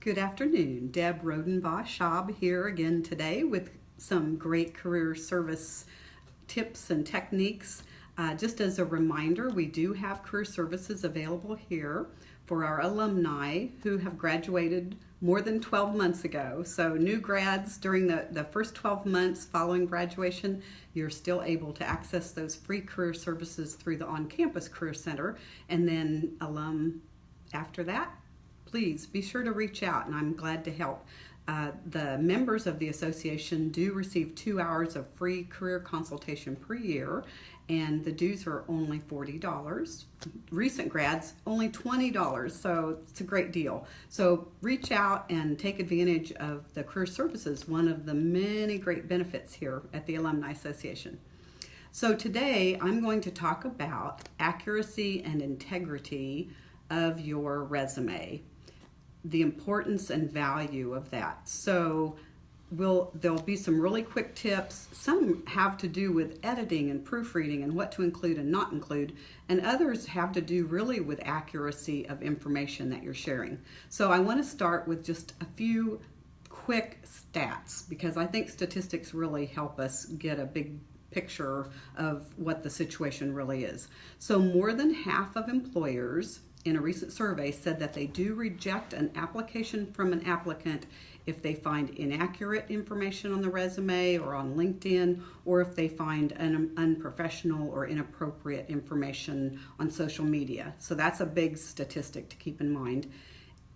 Good afternoon. Deb Rodenbaugh-Schaub here again today with some great career service tips and techniques. Just as a reminder, we do have career services available here for our alumni who have graduated more than 12 months ago. So new grads, during the first 12 months following graduation, you're still able to access those free career services through the on-campus Career Center. And then alum after that, please be sure to reach out, and I'm glad to help. The members of the association do receive 2 hours of free career consultation per year, and the dues are only $40. Recent grads, only $20, so it's a great deal. So reach out and take advantage of the career services, one of the many great benefits here at the Alumni Association. So today I'm going to talk about accuracy and integrity of your resume, the importance and value of that. So there'll be some really quick tips. Some have to do with editing and proofreading and what to include and not include, and others have to do really with accuracy of information that you're sharing. So I want to start with just a few quick stats, because I think statistics really help us get a big picture of what the situation really is. So more than half of employers in a recent survey said that they do reject an application from an applicant if they find inaccurate information on the resume or on LinkedIn, or if they find unprofessional or inappropriate information on social media. So that's a big statistic to keep in mind.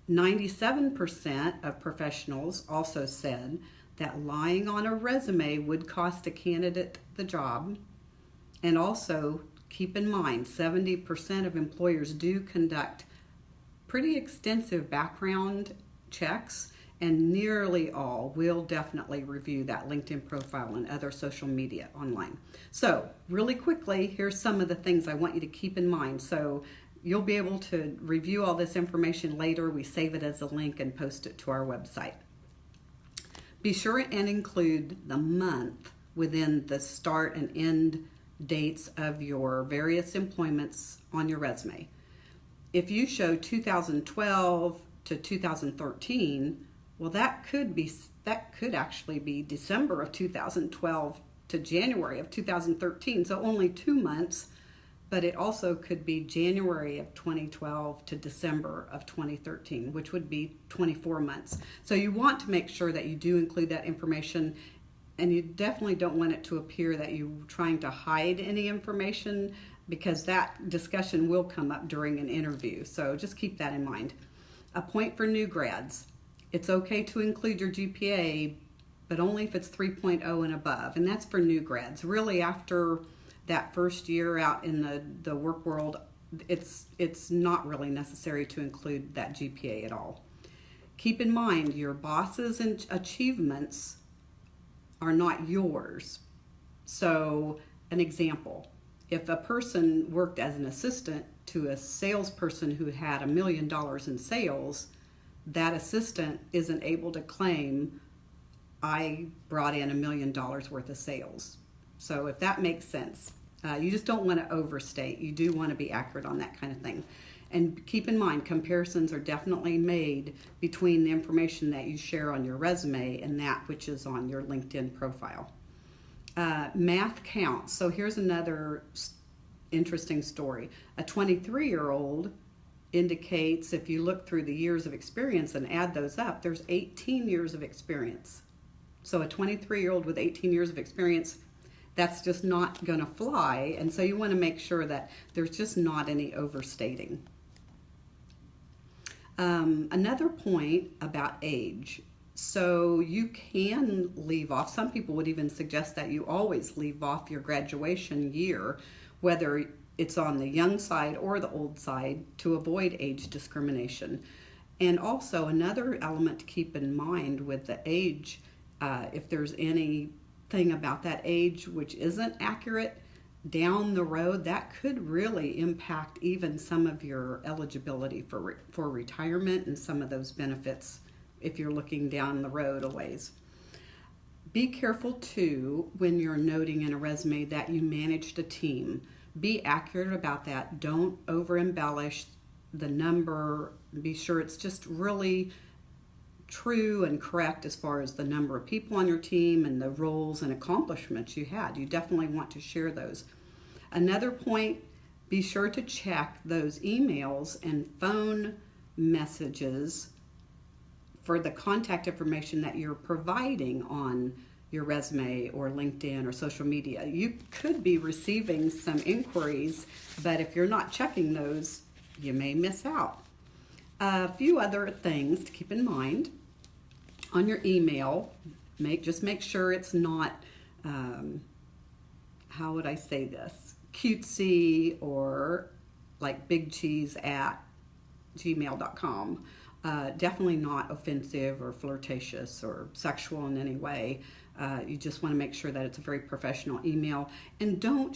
97% of professionals also said that lying on a resume would cost a candidate the job. And also, keep in mind, 70% of employers do conduct pretty extensive background checks, and nearly all will definitely review that LinkedIn profile and other social media online. So really quickly, here's some of the things I want you to keep in mind. So you'll be able to review all this information later. We save it as a link and post it to our website. Be sure and include the month within the start and end dates of your various employments on your resume. If you show 2012 to 2013, well, that could actually be December of 2012 to January of 2013, so only 2 months, but it also could be January of 2012 to December of 2013, which would be 24 months. So you want to make sure that you do include that information. And you definitely don't want it to appear that you're trying to hide any information, because that discussion will come up during an interview. So just keep that in mind. A point for new grads. It's okay to include your GPA, but only if it's 3.0 and above. And that's for new grads. Really, after that first year out in the work world, it's not really necessary to include that GPA at all. Keep in mind, your boss's achievements are not yours. So an example, if a person worked as an assistant to a salesperson who had $1 million in sales, that assistant isn't able to claim, I brought in $1 million worth of sales. So if that makes sense, you just don't want to overstate. You do want to be accurate on that kind of thing. And keep in mind, comparisons are definitely made between the information that you share on your resume and that which is on your LinkedIn profile. Math counts. So here's another interesting story. A 23-year-old indicates, if you look through the years of experience and add those up, there's 18 years of experience. So a 23-year-old with 18 years of experience, that's just not going to fly. And so you want to make sure that there's just not any overstating. Another point about age. So you can leave off, some people would even suggest that you always leave off your graduation year, whether it's on the young side or the old side, to avoid age discrimination. And also another element to keep in mind with the age, if there's anything about that age which isn't accurate, down the road, that could really impact even some of your eligibility for retirement and some of those benefits if you're looking down the road a ways. Be careful too when you're noting in a resume that you managed a team. Be accurate about that. Don't over embellish the number. Be sure it's just really true and correct as far as the number of people on your team and the roles and accomplishments you had. You definitely want to share those. Another point, be sure to check those emails and phone messages for the contact information that you're providing on your resume or LinkedIn or social media. You could be receiving some inquiries, but if you're not checking those, you may miss out. A few other things to keep in mind on your email. Just make sure it's not, how would I say this, cutesy or like bigcheese@gmail.com. Definitely not offensive or flirtatious or sexual in any way. You just want to make sure that it's a very professional email. And don't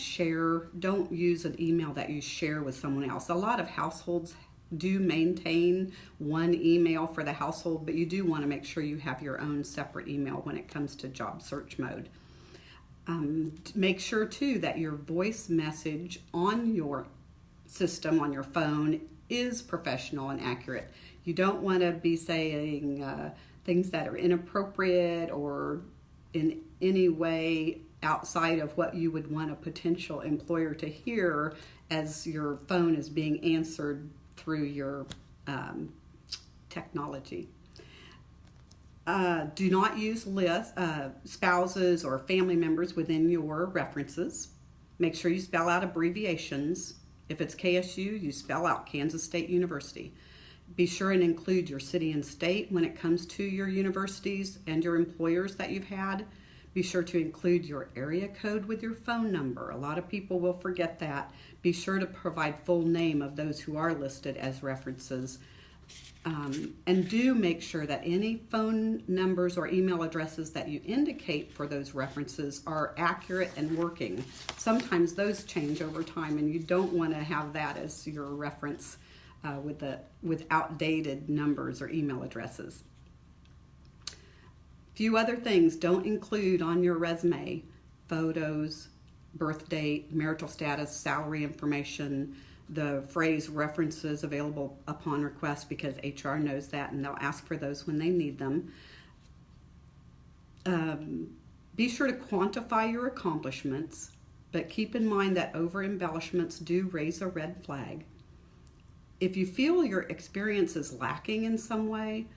use an email that you share with someone else. A lot of households do maintain one email for the household, but you do want to make sure you have your own separate email when it comes to job search mode. Make sure too that your voice message on your system, on your phone, is professional and accurate. You don't want to be saying things that are inappropriate or in any way outside of what you would want a potential employer to hear as your phone is being answered through your technology. Do not use spouses or family members within your references. Make sure you spell out abbreviations. If it's KSU, you spell out Kansas State University. Be sure and include your city and state when it comes to your universities and your employers that you've had. Be sure to include your area code with your phone number. A lot of people will forget that. Be sure to provide full name of those who are listed as references. And do make sure that any phone numbers or email addresses that you indicate for those references are accurate and working. Sometimes those change over time, and you don't want to have that as your reference with outdated numbers or email addresses. Few other things, don't include on your resume photos, birth date, marital status, salary information, the phrase references available upon request, because HR knows that and they'll ask for those when they need them. Be sure to quantify your accomplishments, but keep in mind that over embellishments do raise a red flag. If you feel your experience is lacking in some way,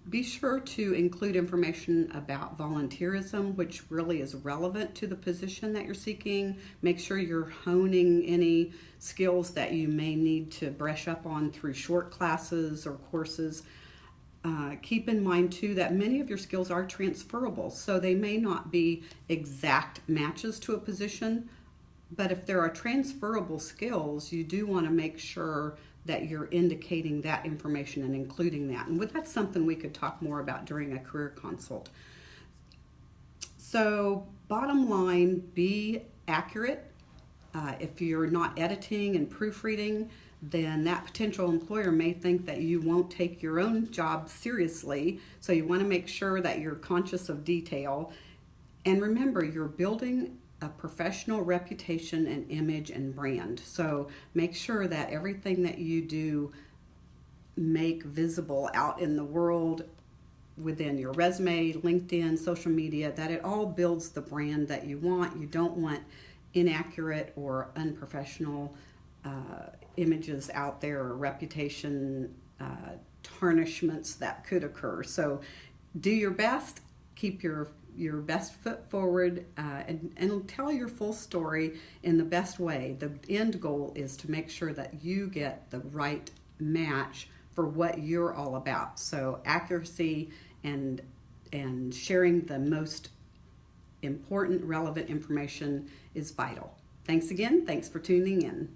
be sure to include information about volunteerism, which really is relevant to the position that you're seeking. Make sure you're honing any skills that you may need to brush up on through short classes or courses. Keep in mind too that many of your skills are transferable, so they may not be exact matches to a position, but if there are transferable skills, you do want to make sure that you're indicating that information and including that. And that's something we could talk more about during a career consult. So bottom line, be accurate. If you're not editing and proofreading, then that potential employer may think that you won't take your own job seriously. So you want to make sure that you're conscious of detail. And remember, you're building a professional reputation and image and brand. So make sure that everything that you do make visible out in the world within your resume, LinkedIn, social media, that it all builds the brand that you want. You don't want inaccurate or unprofessional images out there or reputation tarnishments that could occur. So do your best, keep your best foot forward, and tell your full story in the best way. The end goal is to make sure that you get the right match for what you're all about. So accuracy and sharing the most important, relevant information is vital. Thanks again. Thanks for tuning in.